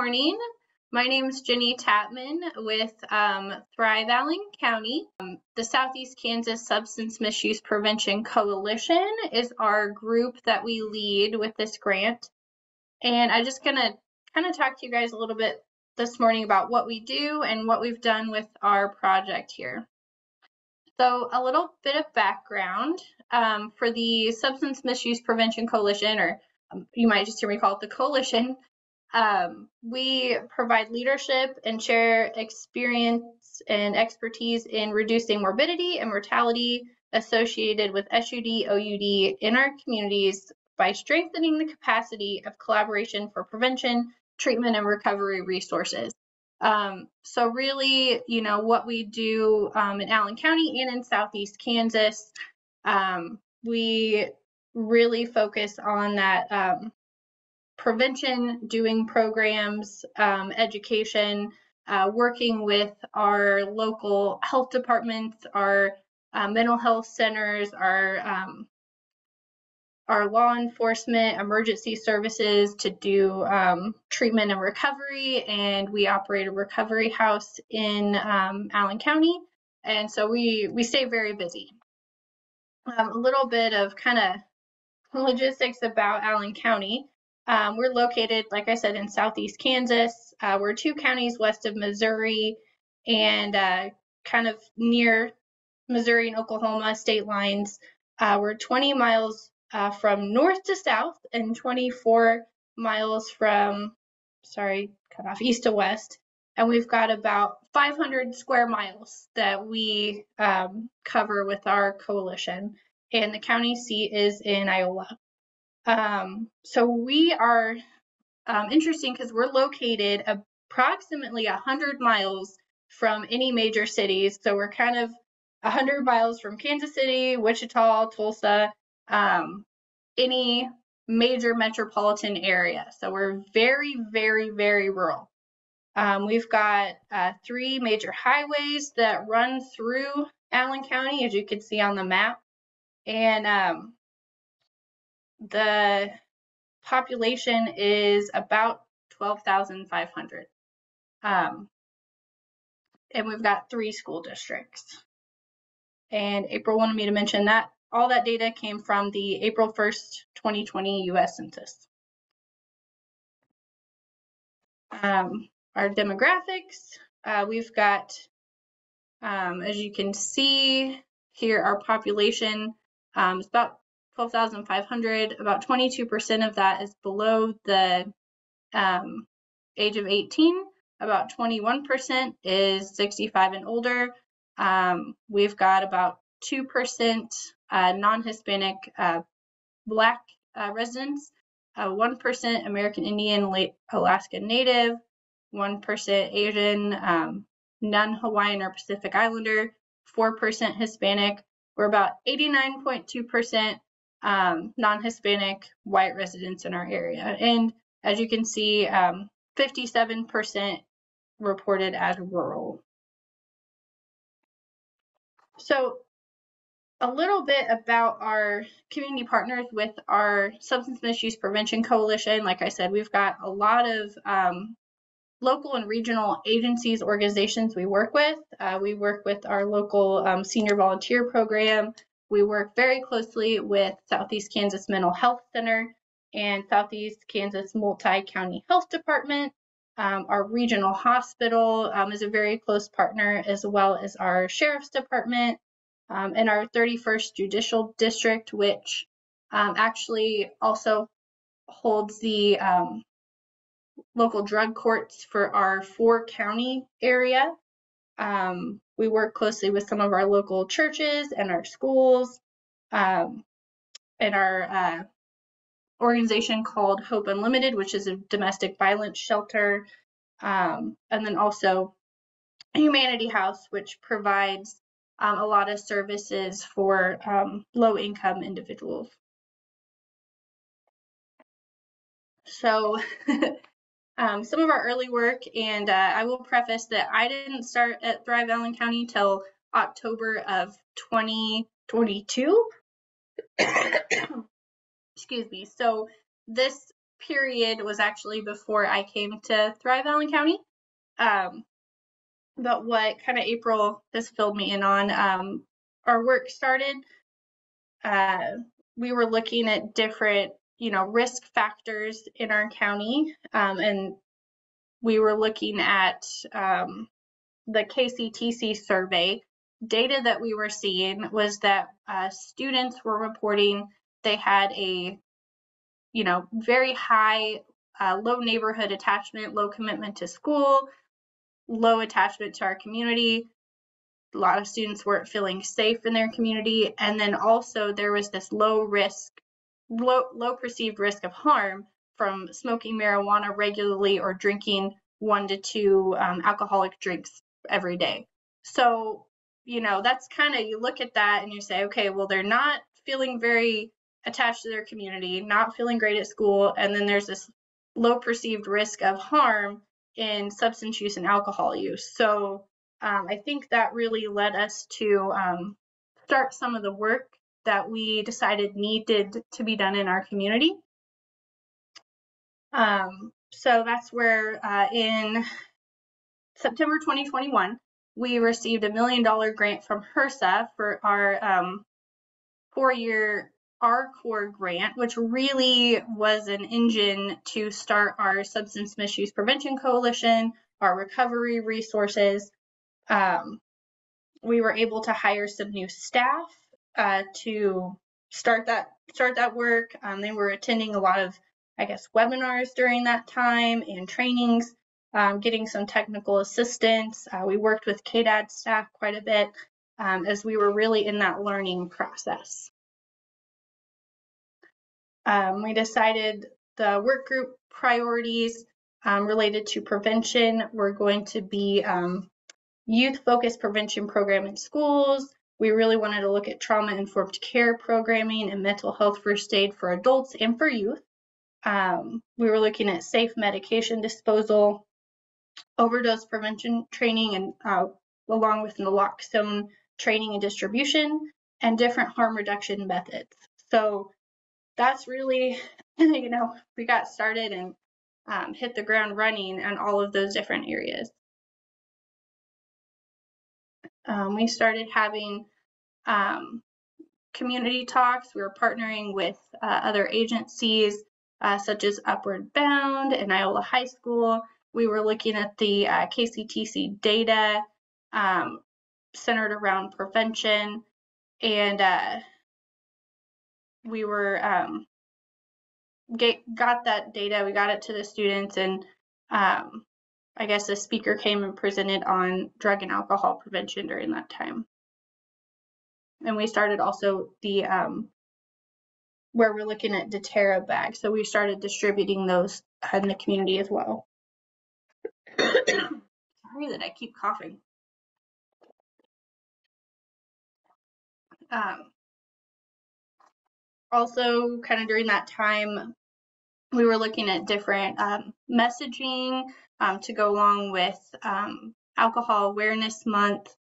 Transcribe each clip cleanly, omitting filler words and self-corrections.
morning. My name is Jenny Tapman with Thrive Allen County. The Southeast Kansas Substance Misuse Prevention Coalition is our group that we lead with this grant. And I'm just going to kind of talk to you guys a little bit this morning about what we do and what we've done with our project here. So a little bit of background for the Substance Misuse Prevention Coalition, or you might just hear me call it the Coalition. We provide leadership and share experience and expertise in reducing morbidity and mortality associated with SUD, OUD in our communities by strengthening the capacity of collaboration for prevention, treatment, and recovery resources. So really, what we do in Allen County and in Southeast Kansas, we really focus on that prevention, doing programs, education, working with our local health departments, our mental health centers, our law enforcement, emergency services to do treatment and recovery, and we operate a recovery house in Allen County, and so we stay very busy. A little bit of kind of logistics about Allen County. We're located, like I said, in Southeast Kansas. We're 2 counties west of Missouri and kind of near Missouri and Oklahoma state lines. We're 20 miles from north to south and 24 miles from, east to west. And we've got about 500 square miles that we cover with our coalition. And the county seat is in Iowa. So we are interesting because we're located approximately 100 miles from any major cities. So we're kind of 100 miles from Kansas City, Wichita, Tulsa, any major metropolitan area. So we're very, very, very rural. We've got 3 major highways that run through Allen County, as you can see on the map. And the population is about 12,500. And we've got 3 school districts. And April wanted me to mention that all that data came from the April 1st, 2020 U.S. Census. Our demographics, we've got, as you can see here, our population is about 12,500. About 22% of that is below the age of 18. About 21% is 65 and older. We've got about 2% non-Hispanic Black residents, 1% American Indian, Alaska Native, 1% Asian, none Hawaiian or Pacific Islander, 4% Hispanic. We're about 89.2% non-Hispanic white residents in our area. And as you can see, 57% reported as rural. So a little bit about our community partners with our Substance Misuse Prevention Coalition. Like I said, we've got a lot of local and regional agencies, organizations we work with. We work with our local senior volunteer program. We work very closely with Southeast Kansas Mental Health Center and Southeast Kansas Multi-County Health Department. Our regional hospital is a very close partner, as well as our Sheriff's Department and our 31st Judicial District, which actually also holds the local drug courts for our 4-county area. We work closely with some of our local churches and our schools and our organization called Hope Unlimited, which is a domestic violence shelter, and then also Humanity House, which provides a lot of services for low-income individuals. So some of our early work, and I will preface that I didn't start at Thrive Allen County till October of 2022. Excuse me. So this period was actually before I came to Thrive Allen County. But what kind of April has filled me in on, our work started, we were looking at different, risk factors in our county, and we were looking at the KCTC survey. Data that we were seeing was that students were reporting they had a, very high, low neighborhood attachment, low commitment to school, low attachment to our community. A lot of students weren't feeling safe in their community. And then also there was this low perceived risk of harm from smoking marijuana regularly or drinking 1 to 2 alcoholic drinks every day. So, that's kind of, you look at that and you say, okay, well, they're not feeling very attached to their community, not feeling great at school. And then there's this low perceived risk of harm in substance use and alcohol use. So I think that really led us to start some of the work that we decided needed to be done in our community. So that's where in September 2021, we received a $1 million grant from HRSA for our 4-year R-Core grant, which really was an engine to start our Substance Misuse Prevention Coalition, our recovery resources. We were able to hire some new staff to start that work. They were attending a lot of, webinars during that time and trainings, getting some technical assistance. We worked with KDAD staff quite a bit as we were really in that learning process. We decided the work group priorities related to prevention were going to be youth-focused prevention program in schools. We really wanted to look at trauma-informed care programming and mental health first aid for adults and for youth. We were looking at safe medication disposal, overdose prevention training, and along with naloxone training and distribution, and different harm reduction methods. So that's really, we got started and hit the ground running on all of those different areas. We started having community talks. We were partnering with other agencies such as Upward Bound and Iola High School. We were looking at the KCTC data centered around prevention, and we were got that data. We got it to the students, and I guess a speaker came and presented on drug and alcohol prevention during that time. And we started also the where we're looking at doTERRA bags. So we started distributing those in the community as well. Sorry that I keep coughing. Also, kind of during that time, we were looking at different messaging to go along with Alcohol Awareness Month.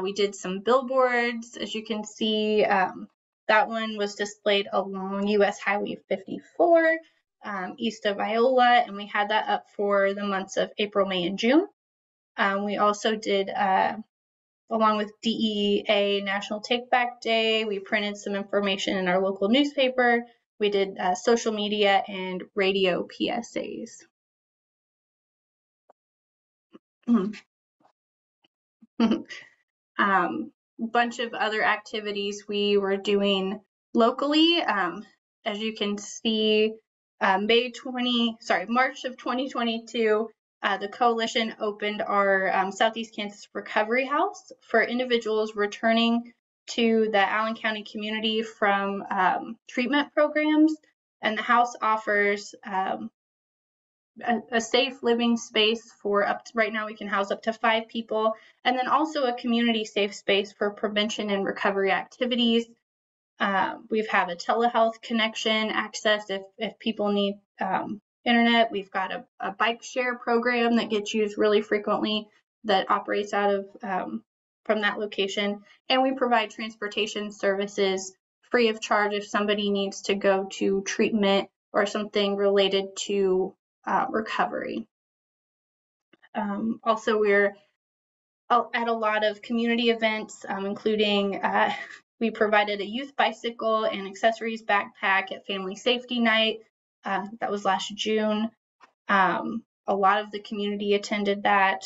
We did some billboards, as you can see. That one was displayed along US Highway 54 east of Iola, and we had that up for the months of April, May, and June. We also did, along with DEA National Take Back Day, we printed some information in our local newspaper. We did social media and radio PSAs. Bunch of other activities we were doing locally. As you can see, March of 2022, the coalition opened our Southeast Kansas Recovery House for individuals returning to the Allen County community from treatment programs. And the house offers a safe living space for right now we can house up to 5 people, and then also a community safe space for prevention and recovery activities. We have a telehealth connection access if people need internet. We've got a bike share program that gets used really frequently that operates out of from that location, and we provide transportation services free of charge if somebody needs to go to treatment or something related to recovery. Also, we're at a lot of community events, including we provided a youth bicycle and accessories backpack at Family Safety Night. That was last June. A lot of the community attended that.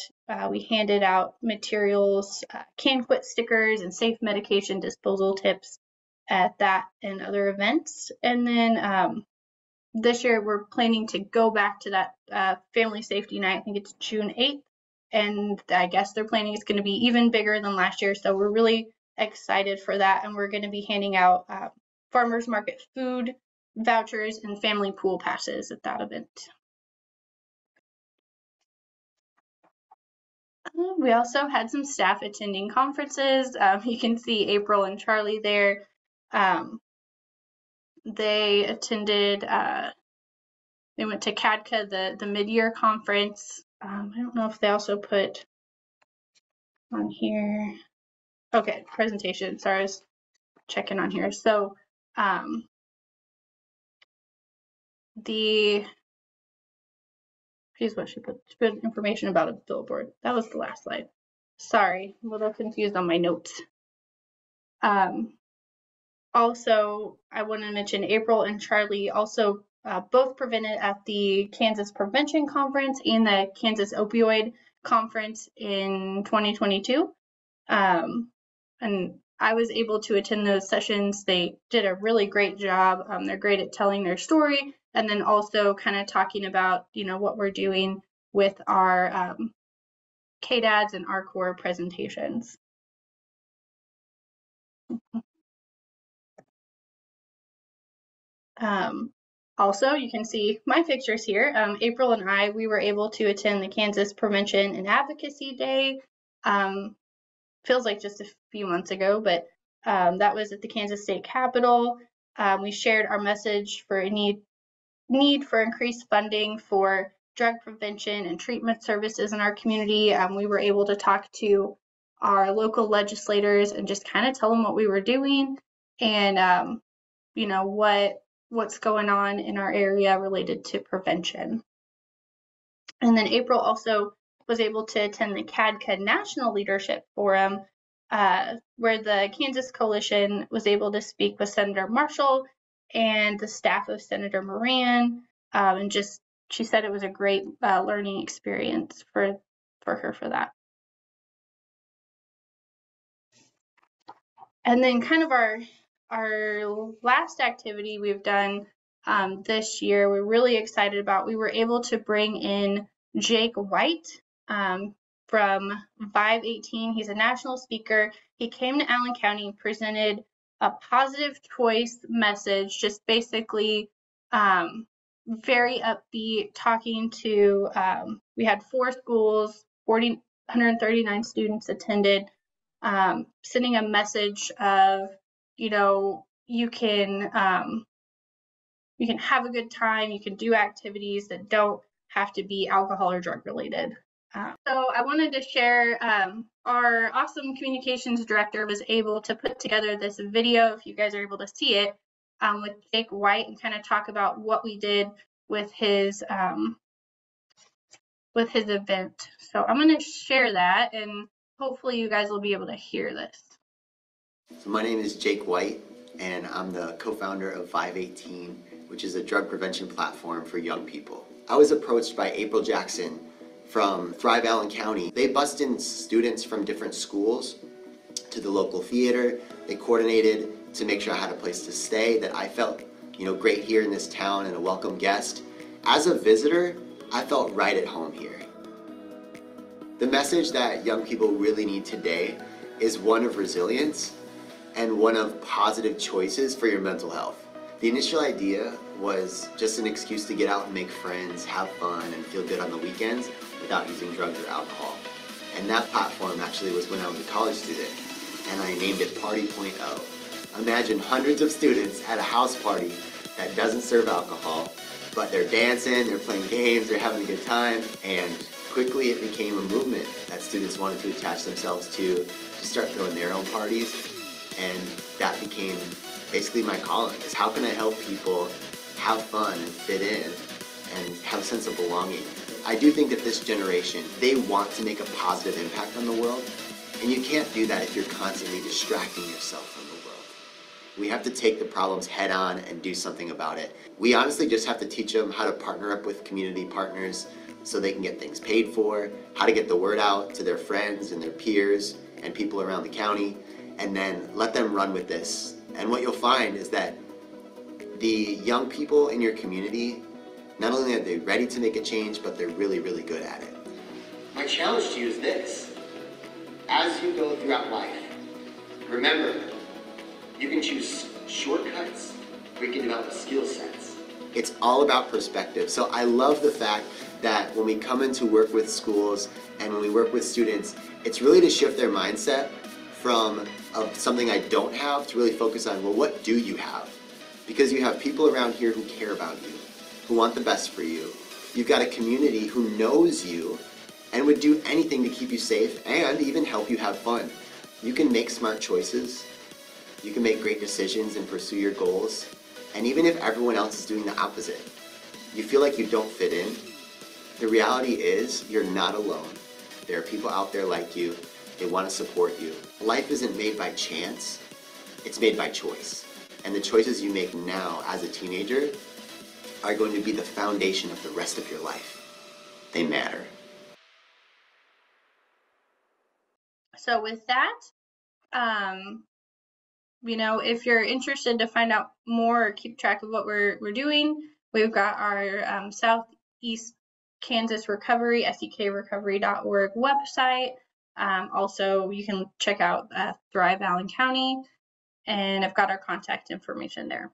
We handed out materials, can quit stickers, and safe medication disposal tips at that and other events. And then this year we're planning to go back to that Family Safety Night. I think it's June 8th. And I guess they're planning it's going to be even bigger than last year. So we're really excited for that. And we're going to be handing out farmers market food vouchers and family pool passes at that event. We also had some staff attending conferences. You can see April and Charlie there. They attended, they went to CADCA, the mid-year conference. I don't know if they also put on here. Okay, presentation. Sorry, I was checking on here. So here's what she put information about a billboard. That was the last slide. Sorry, I'm a little confused on my notes. Also, I want to mention April and Charlie also both presented at the Kansas Prevention Conference and the Kansas Opioid Conference in 2022. And I was able to attend those sessions. They did a really great job. They're great at telling their story and then also kind of talking about, what we're doing with our KDADs and our core presentations. Also, you can see my pictures here. April and we were able to attend the Kansas Prevention and Advocacy Day. Feels like just a few months ago, but that was at the Kansas State Capitol. We shared our message for a need for increased funding for drug prevention and treatment services in our community. We were able to talk to our local legislators and just kind of tell them what we were doing and what's going on in our area related to prevention. And then April also was able to attend the CADCA National Leadership Forum, where the Kansas Coalition was able to speak with Senator Marshall and the staff of Senator Moran. And she said it was a great learning experience for her for that. And then kind of our last activity we've done this year, we're really excited about. We were able to bring in Jake White from 518. He's a national speaker. He came to Allen County and presented a positive choice message, just basically very upbeat, talking to, we had 4 schools, 139 students attended, sending a message of, you can have a good time, you can do activities that don't have to be alcohol or drug related. So I wanted to share, our awesome communications director was able to put together this video, if you guys are able to see it, with Jake White and kind of talk about what we did with his event. So I'm going to share that and hopefully you guys will be able to hear this. So my name is Jake White and I'm the co-founder of 518, which is a drug prevention platform for young people. I was approached by April Jackson from Thrive Allen County. They bussed in students from different schools to the local theater. They coordinated to make sure I had a place to stay, that I felt, great here in this town and a welcome guest. As a visitor, I felt right at home here. The message that young people really need today is one of resilience and one of positive choices for your mental health. The initial idea was just an excuse to get out and make friends, have fun, and feel good on the weekends without using drugs or alcohol. And that platform actually was when I was a college student, and I named it Party.0. Imagine hundreds of students at a house party that doesn't serve alcohol, but they're dancing, they're playing games, they're having a good time, and quickly it became a movement that students wanted to attach themselves to start throwing their own parties, and that became basically my calling, is how can I help people have fun and fit in and have a sense of belonging. I do think that this generation, they want to make a positive impact on the world, and you can't do that if you're constantly distracting yourself from the world. We have to take the problems head on and do something about it. We honestly just have to teach them how to partner up with community partners so they can get things paid for, how to get the word out to their friends and their peers and people around the county, and then let them run with this. And what you'll find is that the young people in your community, not only are they ready to make a change, but they're really, really good at it. My challenge to you is this. As you go throughout life, remember, you can choose shortcuts or you can develop skill sets. It's all about perspective. So I love the fact that when we come into work with schools and when we work with students, it's really to shift their mindset from something I don't have to really focus on, well, what do you have? Because you have people around here who care about you, who want the best for you. You've got a community who knows you and would do anything to keep you safe and even help you have fun. You can make smart choices. You can make great decisions and pursue your goals. And even if everyone else is doing the opposite, you feel like you don't fit in, the reality is you're not alone. There are people out there like you. They want to support you. Life isn't made by chance. It's made by choice. And the choices you make now as a teenager are going to be the foundation of the rest of your life. They matter. So with that, if you're interested to find out more or keep track of what we're doing, we've got our Southeast Kansas Recovery, sekrecovery.org website. Also, you can check out Thrive Allen County, and I've got our contact information there.